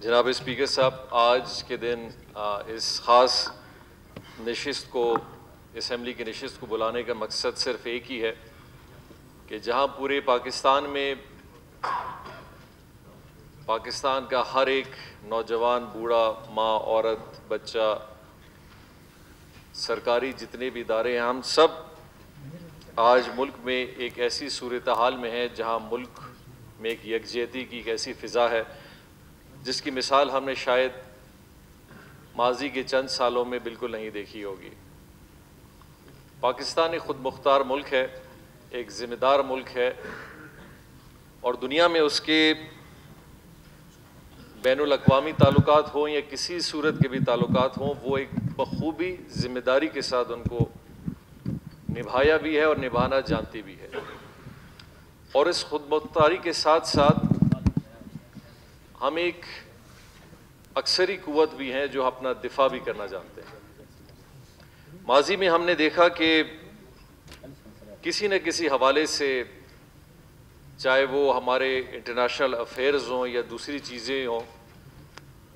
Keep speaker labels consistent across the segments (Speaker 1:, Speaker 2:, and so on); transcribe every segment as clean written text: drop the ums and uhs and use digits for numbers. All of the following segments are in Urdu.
Speaker 1: جناب اسپیکر صاحب، آج کے دن اس خاص نشست کو، اسمبلی کی نشست کو بلانے کا مقصد صرف ایک ہی ہے کہ جہاں پورے پاکستان میں پاکستان کا ہر ایک نوجوان، بوڑھا، ماں، عورت، بچہ، سرکاری جتنے بھی ادارے ہیں، ہم سب آج ملک میں ایک ایسی صورتحال میں ہیں جہاں ملک میں ایک یکجہتی کی ایک ایسی فضا ہے جس کی مثال ہم نے شاید ماضی کے چند سالوں میں بالکل نہیں دیکھی ہوگی۔ پاکستان ایک خود مختار ملک ہے، ایک ذمہ دار ملک ہے، اور دنیا میں اس کے بین الاقوامی تعلقات ہوں یا کسی صورت کے بھی تعلقات ہوں، وہ ایک بخوبی ذمہ داری کے ساتھ ان کو نبھایا بھی ہے اور نبھانا جانتی بھی ہے۔ اور اس خود مختاری کے ساتھ ساتھ ہم ایک اکثری قوت بھی ہیں جو اپنا دفاع بھی کرنا جانتے ہیں۔ ماضی میں ہم نے دیکھا کہ کسی نہ کسی حوالے سے، چاہے وہ ہمارے انٹرنیشنل افیئرز ہوں یا دوسری چیزیں ہوں،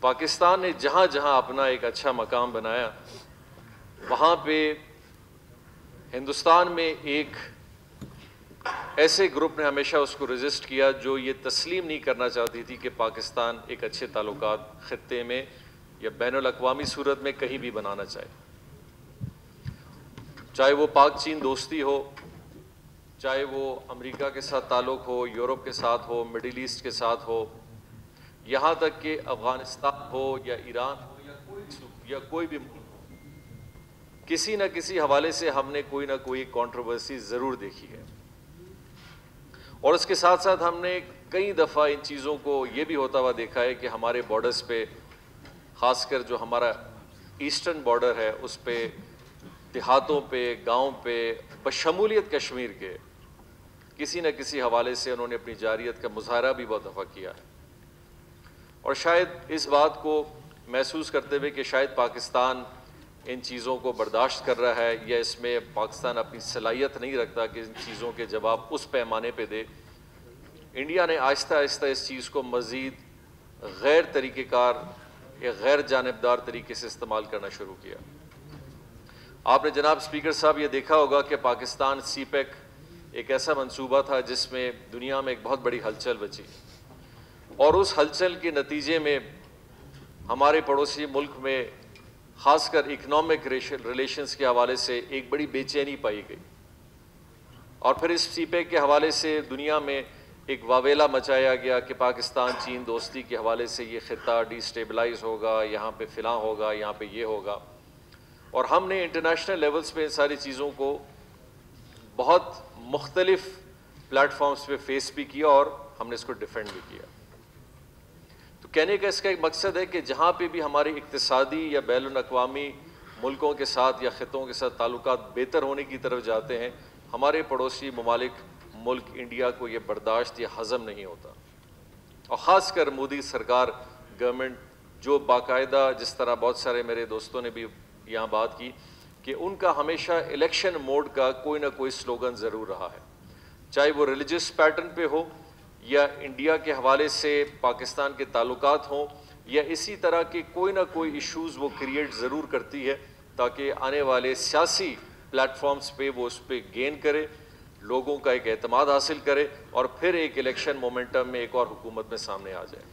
Speaker 1: پاکستان نے جہاں جہاں اپنا ایک اچھا مقام بنایا، وہاں پہ ہندوستان میں ایک ایسے گروپ نے ہمیشہ اس کو ریزسٹ کیا جو یہ تسلیم نہیں کرنا چاہتی تھی کہ پاکستان ایک اچھے تعلقات خطے میں یا بین الاقوامی صورت میں کہیں بھی بنانا چاہے وہ پاک چین دوستی ہو، چاہے وہ امریکہ کے ساتھ تعلق ہو، یورپ کے ساتھ ہو، مڈل ایسٹ کے ساتھ ہو، یہاں تک کہ افغانستان ہو یا ایران ہو یا کوئی بھی ملک ہو، کسی نہ کسی حوالے سے ہم نے کوئی نہ کوئی کنٹروورسی ضرور دیکھی ہے۔ اور اس کے ساتھ ساتھ ہم نے کئی دفعہ ان چیزوں کو یہ بھی ہوتا ہوا دیکھا ہے کہ ہمارے بارڈرز پہ، خاص کر جو ہمارا ایسٹرن بارڈر ہے، اس پہ دیہاتوں پہ، گاؤں پہ، بشمولیت کشمیر کے، کسی نہ کسی حوالے سے انہوں نے اپنی جارحیت کا مظاہرہ بھی بہت دفعہ کیا ہے۔ اور شاید اس بات کو محسوس کرتے ہوئے کہ شاید پاکستان ان چیزوں کو برداشت کر رہا ہے یا اس میں پاکستان اپنی صلاحیت نہیں رکھتا کہ ان چیزوں کے جواب اس پیمانے پہ دے، انڈیا نے آہستہ آہستہ اس چیز کو مزید غیر طریقہ کار یا غیر جانبدار طریقے سے استعمال کرنا شروع کیا۔ آپ نے جناب اسپیکر صاحب یہ دیکھا ہوگا کہ پاکستان سی پیک ایک ایسا منصوبہ تھا جس میں دنیا میں ایک بہت بڑی ہلچل بچی، اور اس ہلچل کے نتیجے میں ہمارے پڑوسی ملک میں خاص کر اکنامک ریلیشنز کے حوالے سے ایک بڑی بے چینی پائی گئی، اور پھر اس سی پیک کے حوالے سے دنیا میں ایک واویلا مچایا گیا کہ پاکستان چین دوستی کے حوالے سے یہ خطہ ڈی سٹیبلائز ہوگا، یہاں پہ فلاں ہوگا، یہاں پہ یہ ہوگا، اور ہم نے انٹرنیشنل لیولز پہ ان ساری چیزوں کو بہت مختلف پلیٹ فارمز پہ فیس بھی کیا اور ہم نے اس کو ڈیفینڈ بھی کیا۔ تو کہنے کا اس کا ایک مقصد ہے کہ جہاں پہ بھی ہماری اقتصادی یا بین الاقوامی ملکوں کے ساتھ یا خطوں کے ساتھ تعلقات بہتر ہونے کی طرف جاتے ہیں، ہمارے پڑوسی ملک انڈیا کو یہ برداشت یا ہضم نہیں ہوتا، اور خاص کر مودی سرکار، گورنمنٹ، جو باقاعدہ، جس طرح بہت سارے میرے دوستوں نے بھی یہاں بات کی کہ ان کا ہمیشہ الیکشن موڈ کا کوئی نہ کوئی سلوگن ضرور رہا ہے، چاہے وہ ریلیجس پیٹرن پہ ہو یا انڈیا کے حوالے سے پاکستان کے تعلقات ہوں، یا اسی طرح کے کوئی نہ کوئی ایشوز وہ کریٹ ضرور کرتی ہے تاکہ آنے والے سیاسی پلیٹ فارمز پہ وہ اس پہ گین کرے، لوگوں کا ایک اعتماد حاصل کرے، اور پھر ایک الیکشن مومنٹم میں ایک اور حکومت میں سامنے آ جائے۔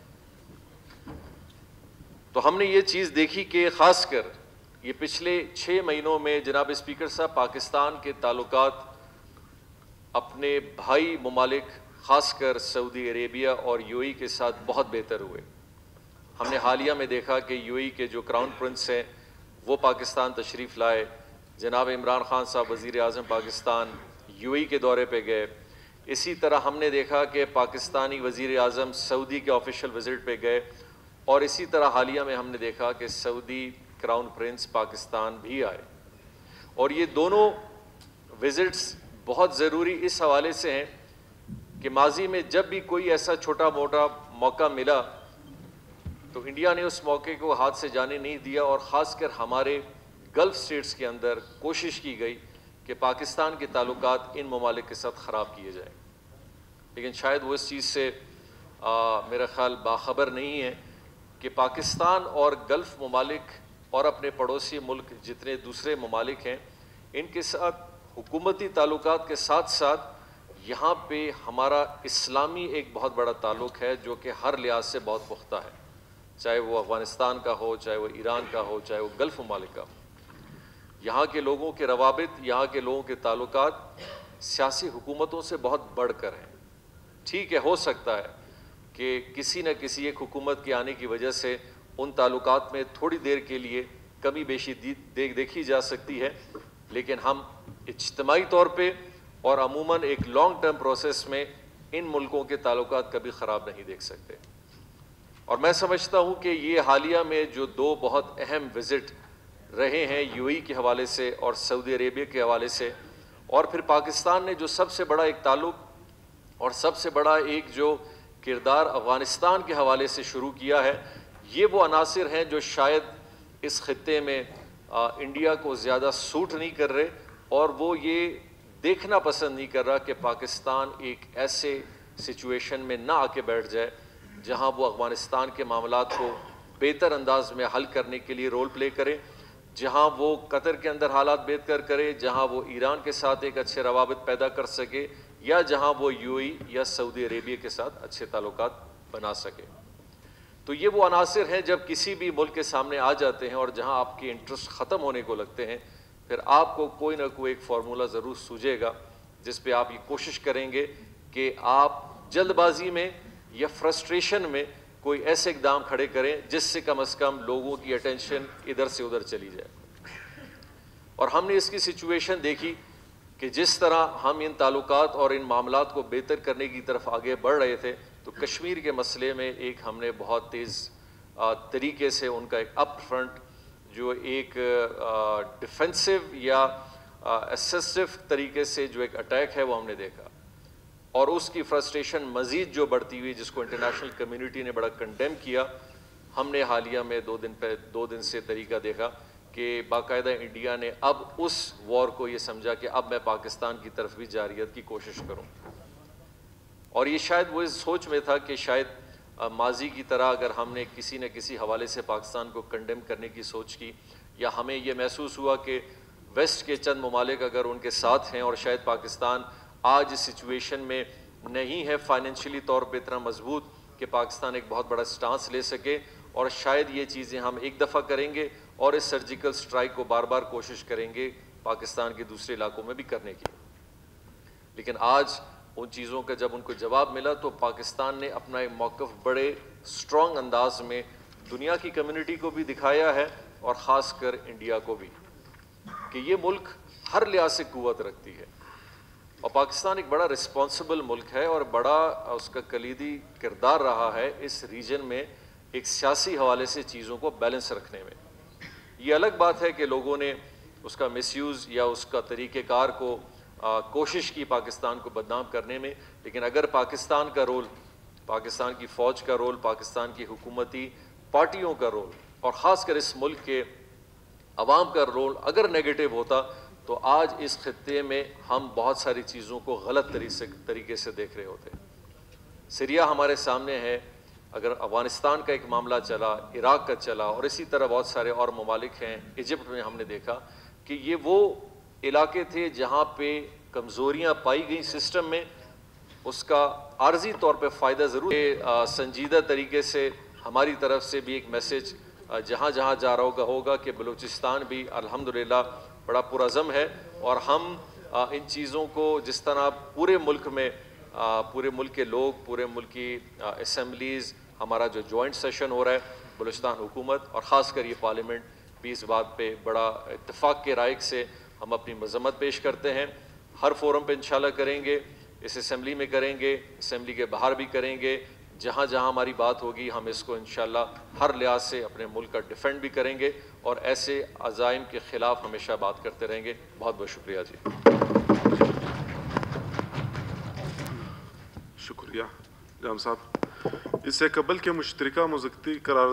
Speaker 1: تو ہم نے یہ چیز دیکھی کہ خاص کر یہ پچھلے 6 مہینوں میں جناب اسپیکر صاحب، پاکستان کے تعلقات اپنے بھائی ممالک خاص کر سعودی عربیہ اور یو اے ای کے ساتھ بہت بہتر ہوئے۔ ہم نے حالیہ میں دیکھا کہ یو اے ای کے جو کراؤن پرنس ہیں وہ پاکستان تشریف لائے، جناب عمران خان صاحب وزیر اعظم پاکستان یو اے ای کے دورے پہ گئے، اسی طرح ہم نے دیکھا کہ پاکستانی وزیر اعظم سعودی کے آفیشیل وزٹ پہ گئے، اور اسی طرح حالیہ میں ہم نے دیکھا کہ سعودی کراؤن پرنس پاکستان بھی آئے، اور یہ دونوں وزٹس بہت ضروری اس حوالے سے ہیں کہ ماضی میں جب بھی کوئی ایسا چھوٹا موٹا موقع ملا تو انڈیا نے اس موقع کو ہاتھ سے جانے نہیں دیا، اور خاص کر ہمارے گلف سٹیٹس کے اندر کوشش کی گئی کہ پاکستان کے تعلقات ان ممالک کے ساتھ خراب کیے جائیں، لیکن شاید وہ اس چیز سے میرا خیال باخبر نہیں ہے کہ پاکستان اور گلف ممالک اور اپنے پڑوسی ملک جتنے دوسرے ممالک ہیں ان کے ساتھ حکومتی تعلقات کے ساتھ ساتھ یہاں پہ ہمارا اسلامی ایک بہت بڑا تعلق ہے جو کہ ہر لحاظ سے بہت پختہ ہے، چاہے وہ افغانستان کا ہو، چاہے وہ ایران کا ہو، چاہے وہ گلف ممالک کا ہو۔ یہاں کے لوگوں کے روابط، یہاں کے لوگوں کے تعلقات سیاسی حکومتوں سے بہت بڑھ کر ہیں۔ ٹھیک ہے، ہو سکتا ہے کہ کسی نہ کسی ایک حکومت کے آنے کی وجہ سے ان تعلقات میں تھوڑی دیر کے لیے کمی بیشی دیکھی جا سکتی ہے، لیکن ہم اجتماعی طور پہ اور عموماً ایک لانگ ٹرم پروسیس میں ان ملکوں کے تعلقات کبھی خراب نہیں دیکھ سکتے۔ اور میں سمجھتا ہوں کہ یہ حالیہ میں جو دو بہت اہم وزٹ رہے ہیں یو اے ای کے حوالے سے اور سعودی عربیہ کے حوالے سے، اور پھر پاکستان نے جو سب سے بڑا ایک تعلق اور سب سے بڑا ایک جو کردار افغانستان کے حوالے سے شروع کیا ہے، یہ وہ عناصر ہیں جو شاید اس خطے میں انڈیا کو زیادہ سوٹ نہیں کر رہے، اور وہ یہ دیکھنا پسند نہیں کر رہا کہ پاکستان ایک ایسے سچویشن میں نہ آ کے بیٹھ جائے جہاں وہ افغانستان کے معاملات کو بہتر انداز میں حل کرنے کے لیے رول پلے کرے، جہاں وہ قطر کے اندر حالات بہتر کرے، جہاں وہ ایران کے ساتھ ایک اچھے روابط پیدا کر سکے، یا جہاں وہ یو اے ای یا سعودی عربیہ کے ساتھ اچھے تعلقات بنا سکے۔ تو یہ وہ عناصر ہیں جب کسی بھی ملک کے سامنے آ جاتے ہیں اور جہاں آپ کے انٹرسٹ ختم ہونے کو لگتے ہیں، پھر آپ کو کوئی نہ کوئی ایک فارمولہ ضرور سوجے گا جس پہ آپ یہ کوشش کریں گے کہ آپ جلد بازی میں یا فرسٹریشن میں کوئی ایسے اقدام کھڑے کریں جس سے کم از کم لوگوں کی اٹینشن ادھر سے ادھر چلی جائے۔ اور ہم نے اس کی سچویشن دیکھی کہ جس طرح ہم ان تعلقات اور ان معاملات کو بہتر کرنے کی طرف آگے بڑھ رہے تھے، تو کشمیر کے مسئلے میں ایک ہم نے بہت تیز طریقے سے ان کا ایک اپ فرنٹ جو ایک ڈیفینسو یا ایسیسو طریقے سے جو ایک اٹیک ہے وہ ہم نے دیکھا، اور اس کی فرسٹریشن مزید جو بڑھتی ہوئی جس کو انٹرنیشنل کمیونٹی نے بڑا کنڈیم کیا۔ ہم نے حالیہ میں دو دن سے طریقہ دیکھا کہ باقاعدہ انڈیا نے اب اس وار کو یہ سمجھا کہ اب میں پاکستان کی طرف بھی جارحیت کی کوشش کروں، اور یہ شاید وہ اس سوچ میں تھا کہ شاید ماضی کی طرح اگر ہم نے کسی نہ کسی حوالے سے پاکستان کو کنڈیم کرنے کی سوچ کی، یا ہمیں یہ محسوس ہوا کہ ویسٹ کے چند ممالک اگر ان کے ساتھ ہیں اور شاید پاکستان آج اس سچویشن میں نہیں ہے فائنینشلی طور پہ اتنا مضبوط کہ پاکستان ایک بہت بڑا سٹانس لے سکے، اور شاید یہ چیزیں ہم ایک دفعہ کریں گے اور اس سرجیکل سٹرائک کو بار بار کوشش کریں گے پاکستان کے دوسرے علاقوں میں بھی کرنے کی۔ لیکن آج ان چیزوں کا جب ان کو جواب ملا تو پاکستان نے اپنا ایک موقف بڑے سٹرونگ انداز میں دنیا کی کمیونٹی کو بھی دکھایا ہے، اور خاص کر انڈیا کو بھی، کہ یہ ملک ہر لحاظ سے قوت رکھتی ہے، اور پاکستان ایک بڑا رسپانسبل ملک ہے اور بڑا اس کا کلیدی کردار رہا ہے اس ریجن میں ایک سیاسی حوالے سے چیزوں کو بیلنس رکھنے میں۔ یہ الگ بات ہے کہ لوگوں نے اس کا مس یوز یا اس کا طریقہ کار کو کوشش کی پاکستان کو بدنام کرنے میں، لیکن اگر پاکستان کا رول، پاکستان کی فوج کا رول، پاکستان کی حکومتی پارٹیوں کا رول، اور خاص کر اس ملک کے عوام کا رول اگر نیگیٹو ہوتا تو آج اس خطے میں ہم بہت ساری چیزوں کو غلط طریقے سے دیکھ رہے ہوتے۔ سیریا ہمارے سامنے ہے، اگر افغانستان کا ایک معاملہ چلا، عراق کا چلا، اور اسی طرح بہت سارے اور ممالک ہیں، ایجپٹ میں ہم نے دیکھا کہ یہ وہ علاقے تھے جہاں پہ کمزوریاں پائی گئیں سسٹم میں، اس کا عارضی طور پہ فائدہ ضرور ہے۔ سنجیدہ طریقے سے ہماری طرف سے بھی ایک میسیج جہاں جہاں جا رہا ہوگا کہ بلوچستان بھی الحمدللہ بڑا پرعزم ہے، اور ہم ان چیزوں کو جس طرح پورے ملک میں پورے ملک کے لوگ، پورے ملک کی اسمبلیز، ہمارا جو جوائنٹ سیشن ہو رہا ہے، بلوچستان حکومت اور خاص کر یہ پارلیمنٹ بھی اس بات پہ بڑا اتفاق کے رائے سے ہم اپنی مذمت پیش کرتے ہیں۔ ہر فورم پہ انشاءاللہ کریں گے، اس اسمبلی میں کریں گے، اسمبلی کے باہر بھی کریں گے، جہاں جہاں ہماری بات ہوگی ہم اس کو انشاءاللہ ہر لحاظ سے اپنے ملک کا ڈیفینڈ بھی کریں گے، اور ایسے عزائم کے خلاف ہمیشہ بات کرتے رہیں گے۔ بہت بہت شکریہ جی۔
Speaker 2: شکریہ جام صاحب۔ اس سے قبل کے مشترکہ مذاکراتی قرار